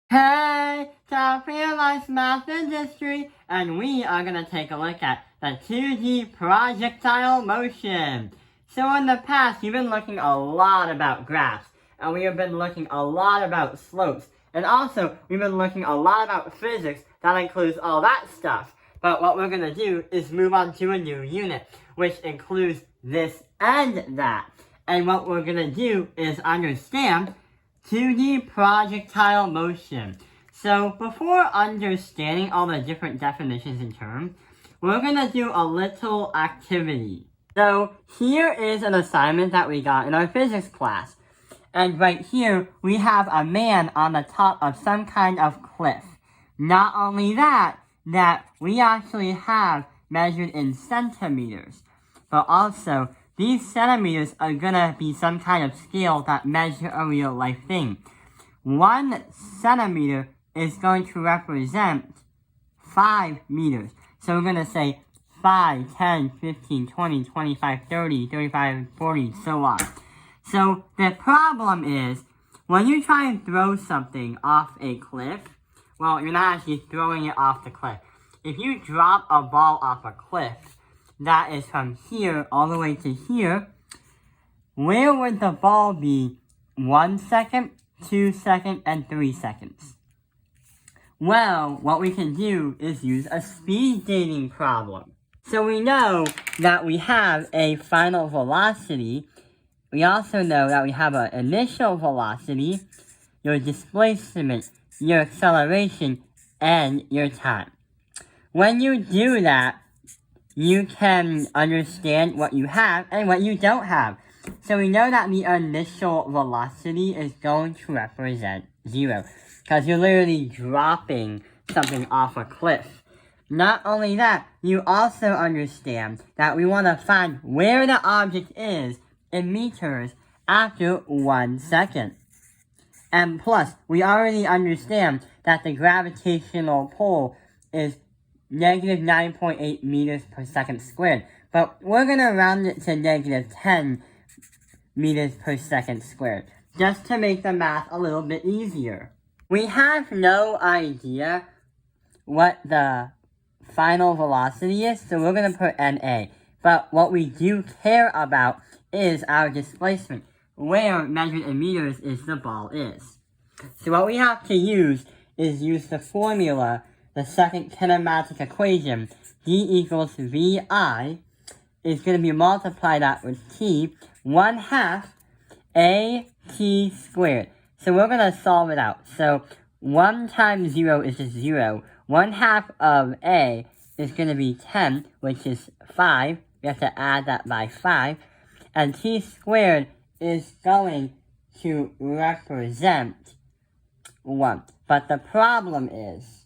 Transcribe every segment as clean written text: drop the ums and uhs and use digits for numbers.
Hey, it's our Realized Math Industry, and we are going to take a look at the 2D projectile motion. So in the past, you've been looking a lot about graphs, and we have been looking a lot about slopes, and also we've been looking a lot about physics that includes all that stuff. But what we're going to do is move on to a new unit, which includes this and that. And what we're going to do is understand 2D projectile motion. So before understanding all the different definitions and terms, we're going to do a little activity. So here is an assignment that we got in our physics class. And right here, we have a man on the top of some kind of cliff. Not only that we actually have measured in centimeters, but also these centimeters are gonna be some kind of scale that measure a real life thing. 1 centimeter is going to represent 5 meters. So we're gonna say 5, 10, 15, 20, 25, 30, 35, 40, so on. So the problem is, when you try and throw something off a cliff, well, you're not actually throwing it off the cliff. If you drop a ball off a cliff, that is from here all the way to here, where would the ball be 1 second, 2 seconds, and 3 seconds? Well, what we can do is use a speed dating problem. So we know that we have a final velocity. We also know that we have an initial velocity, your displacement, your acceleration, and your time. When you do that, you can understand what you have and what you don't have. So we know that the initial velocity is going to represent 0, because you're literally dropping something off a cliff. Not only that, you also understand that we want to find where the object is in meters after 1 second. And plus, we already understand that the gravitational pull is negative 9.8 meters per second squared. But we're going to round it to negative 10 meters per second squared, just to make the math a little bit easier. We have no idea what the final velocity is, so we're going to put NA. But what we do care about is our displacement, where measured in meters is the ball is. So what we have to use is use the formula, the second kinematic equation, D equals VI, is going to be multiplied out with T, 1/2 AT squared. So we're going to solve it out. So 1 times 0 is just 0. 1/2 of A is going to be 10, which is 5. We have to add that by 5. And T squared is going to represent 1. But the problem is,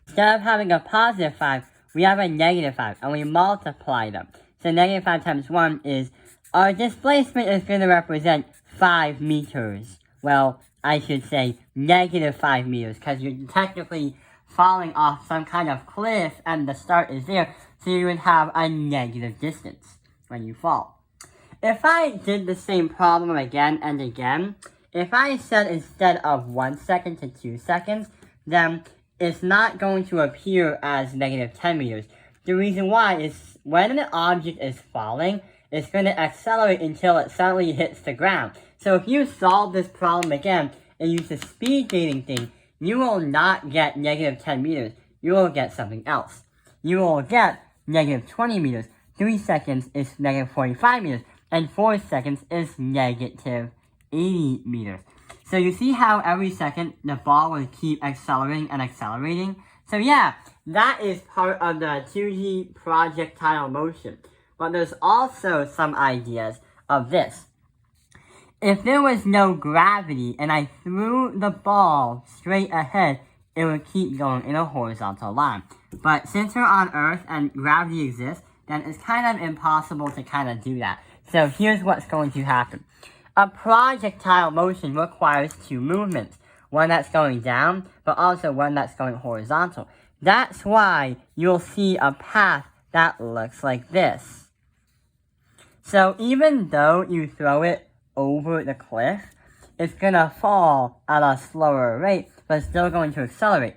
instead of having a positive 5, we have a negative 5, and we multiply them. So negative 5 times 1 is, our displacement is going to represent 5 meters. Well, I should say negative 5 meters, because you're technically falling off some kind of cliff, and the start is there, so you would have a negative distance when you fall. If I did the same problem again and again, if I said instead of 1 second to 2 seconds, then it's not going to appear as negative 10 meters. The reason why is when an object is falling, it's going to accelerate until it suddenly hits the ground. So if you solve this problem again and use the speed dating thing, you will not get negative 10 meters. You will get something else. You will get negative 20 meters. 3 seconds is negative 45 meters. And 4 seconds is negative 80 meters. So you see how every second the ball will keep accelerating and accelerating? So yeah, that is part of the 2D projectile motion. But there's also some ideas of this. If there was no gravity and I threw the ball straight ahead, it would keep going in a horizontal line. But since we're on Earth and gravity exists, then it's kind of impossible to kind of do that. So here's what's going to happen. A projectile motion requires 2 movements. One that's going down, but also one that's going horizontal. That's why you'll see a path that looks like this. So even though you throw it over the cliff, it's gonna fall at a slower rate, but it's still going to accelerate.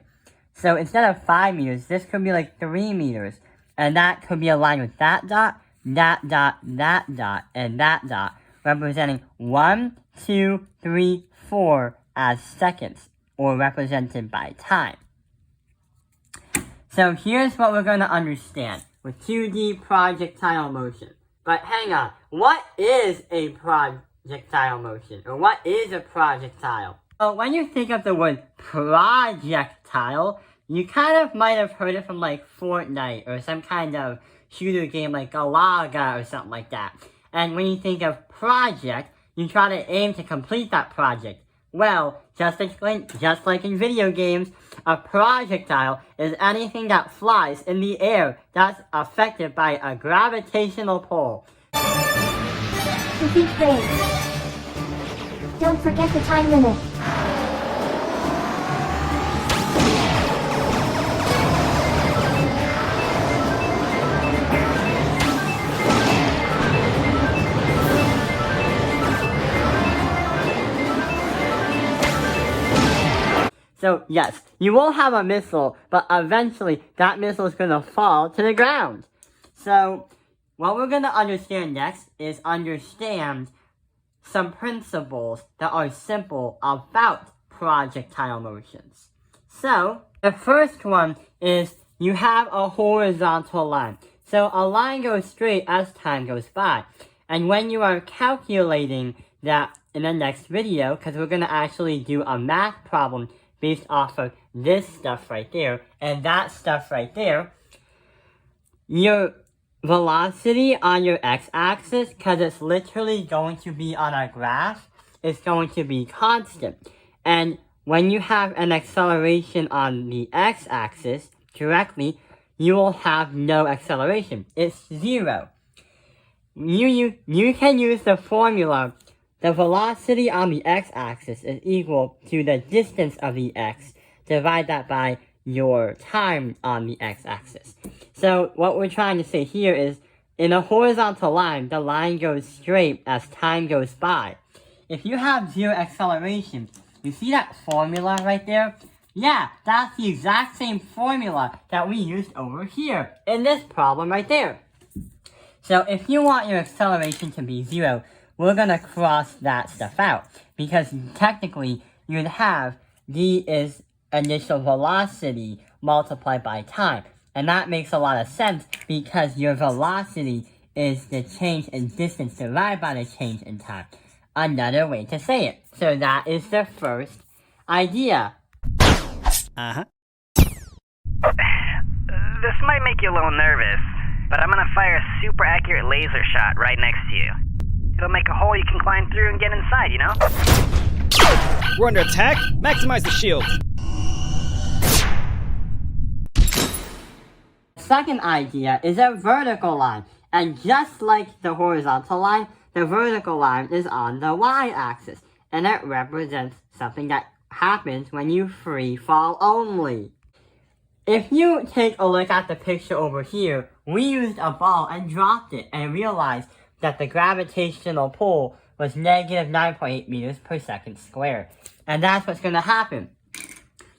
So instead of 5 meters, this could be like 3 meters. And that could be aligned with that dot, that dot, that dot, and that dot, representing 1, 2, 3, 4 as seconds, or represented by time. So here's what we're going to understand with 2D projectile motion. But hang on, what is a projectile motion? Or what is a projectile? Well, when you think of the word projectile, you kind of might have heard it from like Fortnite or some kind of shooter game like Galaga or something like that. And when you think of project, you try to aim to complete that project. Well, just like in video games, a projectile is anything that flies in the air that's affected by a gravitational pull. Repeat phrase. Don't forget the time limit. So yes, you will have a missile, but eventually that missile is going to fall to the ground. So what we're going to understand next is understand some principles that are simple about projectile motions. So the first one is you have a horizontal line. So a line goes straight as time goes by. And when you are calculating that in the next video, because we're going to actually do a math problem based off of this stuff right there, and that stuff right there, your velocity on your x-axis, because it's literally going to be on a graph, is going to be constant. And when you have an acceleration on the x-axis directly, you will have no acceleration. It's 0. You can use the formula. The velocity on the x-axis is equal to the distance of the x. Divide that by your time on the x-axis. So what we're trying to say here is, in a horizontal line, the line goes straight as time goes by. If you have 0 acceleration, you see that formula right there? Yeah, that's the exact same formula that we used over here in this problem right there. So if you want your acceleration to be 0, we're going to cross that stuff out, because technically you'd have d is initial velocity multiplied by time. And that makes a lot of sense, because your velocity is the change in distance divided by the change in time. Another way to say it. So that is the first idea. Uh-huh. This might make you a little nervous, but I'm gonna fire a super accurate laser shot right next to you. It'll make a hole you can climb through and get inside, you know? We're under attack. Maximize the shield. Second idea is a vertical line. And just like the horizontal line, the vertical line is on the y-axis. And it represents something that happens when you free fall only. If you take a look at the picture over here, we used a ball and dropped it and realized that the gravitational pull was negative 9.8 meters per second squared. And that's what's going to happen.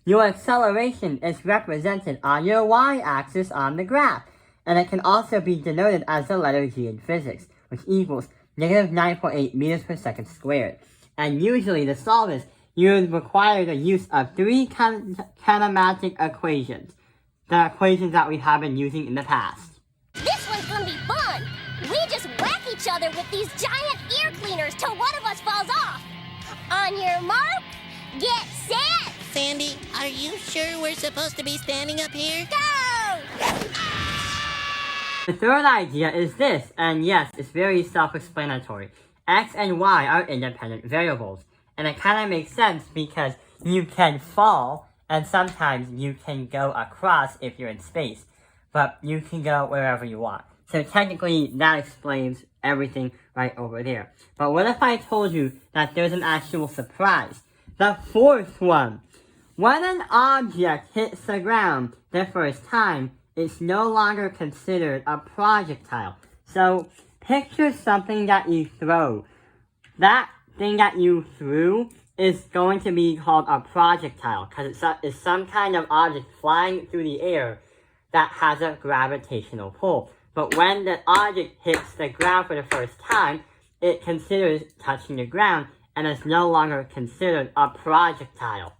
Your acceleration is represented on your y-axis on the graph. And it can also be denoted as the letter g in physics, which equals negative 9.8 meters per second squared. And usually to solve this, you would require the use of 3 kinematic equations. The equations that we have been using in the past. This one's gonna be fun! We just whack each other with these giant ear cleaners till one of us falls off! On your mark, get set! Sandy, are you sure we're supposed to be standing up here? Go! The third idea is this, and yes, it's very self-explanatory. X and Y are independent variables. And it kind of makes sense because you can fall, and sometimes you can go across if you're in space. But you can go wherever you want. So technically, that explains everything right over there. But what if I told you that there's an actual surprise? The fourth one. When an object hits the ground the first time, it's no longer considered a projectile. So picture something that you throw. That thing that you threw is going to be called a projectile because it's some kind of object flying through the air that has a gravitational pull. But when the object hits the ground for the first time, it considers touching the ground and is no longer considered a projectile.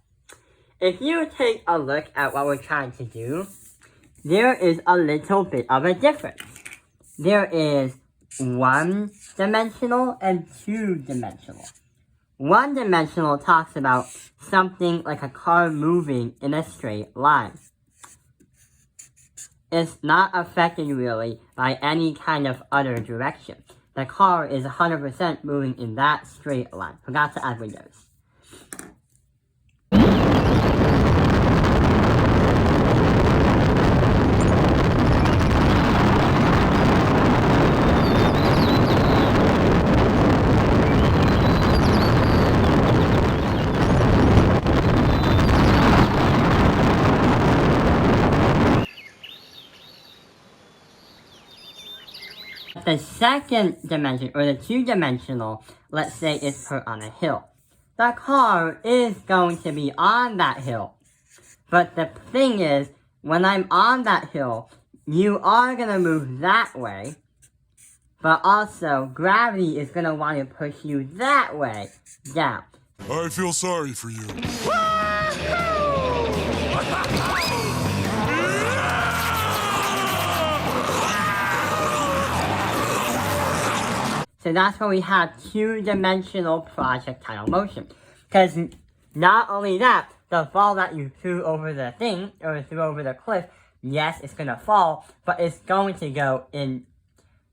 If you take a look at what we're trying to do, there is a little bit of a difference. There is one-dimensional and two-dimensional. One-dimensional talks about something like a car moving in a straight line. It's not affected really by any kind of other direction. The car is 100% moving in that straight line. Forgot to add windows. The second dimension, or the two-dimensional, let's say is put on a hill. The car is going to be on that hill. But the thing is, when I'm on that hill, you are going to move that way. But also, gravity is going to want to push you that way, down. I feel sorry for you. So that's why we have two-dimensional projectile motion. Because not only that, the ball that you threw over the thing, or threw over the cliff, yes, it's going to fall, but it's going to go in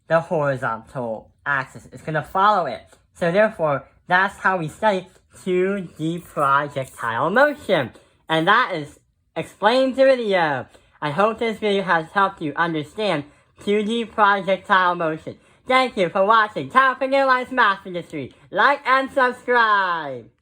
the horizontal axis. It's going to follow it. So therefore, that's how we study 2D projectile motion. And that is explained to video. I hope this video has helped you understand 2D projectile motion. Thank you for watching Top Fingerline's Math Industry. Like and subscribe!